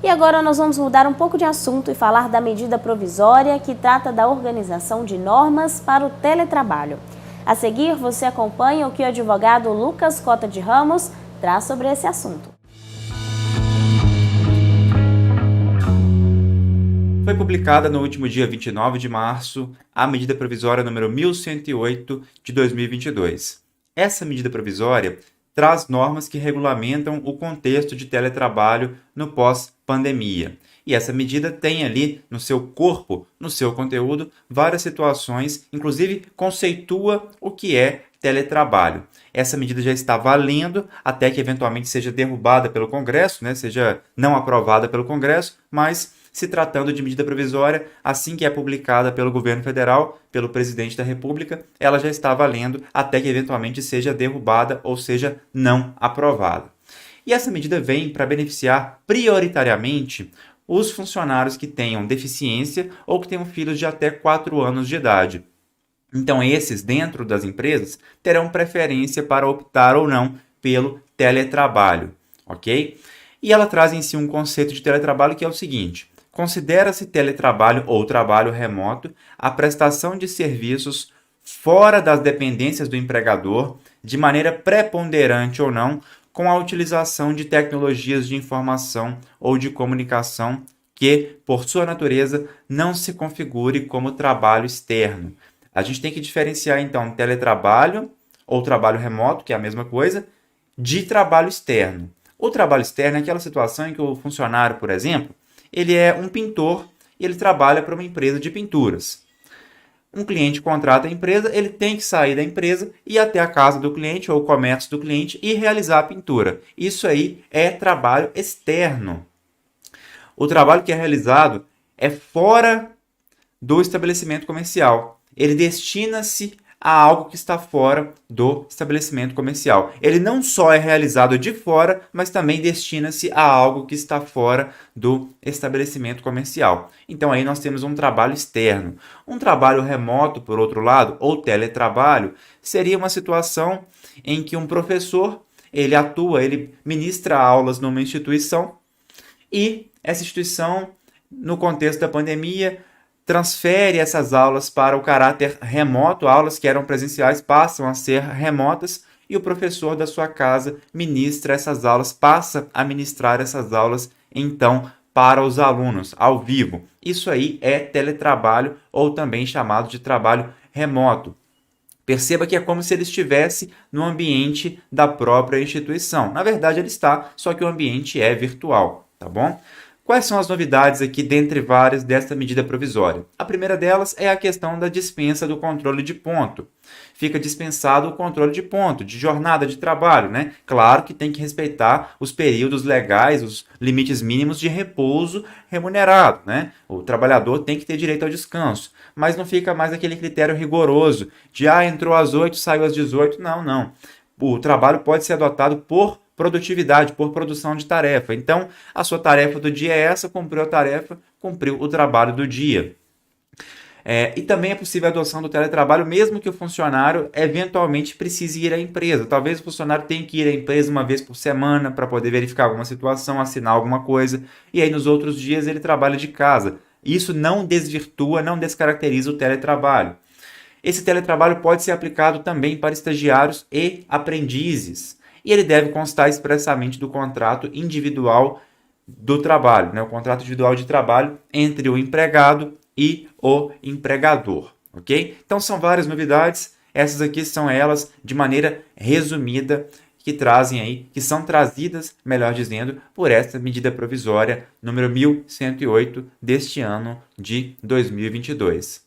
E agora nós vamos mudar um pouco de assunto e falar da medida provisória que trata da organização de normas para o teletrabalho. A seguir, você acompanha o que o advogado Lucas Cota de Ramos traz sobre esse assunto. Foi publicada no último dia 29 de março a medida provisória número 1108 de 2022. Essa medida provisória traz normas que regulamentam o contexto de teletrabalho no pós-pandemia. E essa medida tem ali no seu corpo, no seu conteúdo, várias situações, inclusive conceitua o que é teletrabalho. Essa medida já está valendo até que eventualmente seja derrubada pelo Congresso, seja não aprovada pelo Congresso, mas se tratando de medida provisória, assim que é publicada pelo governo federal, pelo presidente da República, ela já está valendo até que eventualmente seja derrubada ou seja não aprovada. E essa medida vem para beneficiar prioritariamente os funcionários que tenham deficiência ou que tenham filhos de até 4 anos de idade. Então, esses, dentro das empresas, terão preferência para optar ou não pelo teletrabalho, ok? E ela traz em si um conceito de teletrabalho que é o seguinte: considera-se teletrabalho ou trabalho remoto a prestação de serviços fora das dependências do empregador, de maneira preponderante ou não, com a utilização de tecnologias de informação ou de comunicação que, por sua natureza, não se configure como trabalho externo. A gente tem que diferenciar, então, teletrabalho ou trabalho remoto, que é a mesma coisa, de trabalho externo. O trabalho externo é aquela situação em que o funcionário, por exemplo, ele é um pintor e ele trabalha para uma empresa de pinturas. Um cliente contrata a empresa, ele tem que sair da empresa e ir até a casa do cliente ou o comércio do cliente e realizar a pintura. Isso aí é trabalho externo. O trabalho que é realizado é fora do estabelecimento comercial. Ele destina-se a algo que está fora do estabelecimento comercial. Ele não só é realizado de fora, mas também destina-se a algo que está fora do estabelecimento comercial. Então aí nós temos um trabalho externo. Um trabalho remoto, por outro lado, ou teletrabalho, seria uma situação em que um professor, ele atua, ele ministra aulas numa instituição e essa instituição, no contexto da pandemia, transfere essas aulas para o caráter remoto, aulas que eram presenciais passam a ser remotas e o professor da sua casa ministra essas aulas, passa a ministrar essas aulas, então, para os alunos, ao vivo. Isso aí é teletrabalho ou também chamado de trabalho remoto. Perceba que é como se ele estivesse no ambiente da própria instituição. Na verdade, ele está, só que o ambiente é virtual, tá bom? Quais são as novidades aqui, dentre várias, desta medida provisória? A primeira delas é a questão da dispensa do controle de ponto. Fica dispensado o controle de ponto, de jornada de trabalho, Claro que tem que respeitar os períodos legais, os limites mínimos de repouso remunerado, O trabalhador tem que ter direito ao descanso, mas não fica mais aquele critério rigoroso de, entrou às 8, saiu às 18. Não. O trabalho pode ser adotado por produtividade, por produção de tarefa. Então, a sua tarefa do dia é essa, cumpriu a tarefa, cumpriu o trabalho do dia. E também é possível a adoção do teletrabalho, mesmo que o funcionário eventualmente precise ir à empresa. Talvez o funcionário tenha que ir à empresa uma vez por semana para poder verificar alguma situação, assinar alguma coisa, e aí nos outros dias ele trabalha de casa. Isso não desvirtua, não descaracteriza o teletrabalho. Esse teletrabalho pode ser aplicado também para estagiários e aprendizes. E ele deve constar expressamente do contrato individual do trabalho, o contrato individual de trabalho entre o empregado e o empregador, ok? Então são várias novidades, essas aqui são elas de maneira resumida que são trazidas, melhor dizendo, por esta medida provisória número 1108 deste ano de 2022.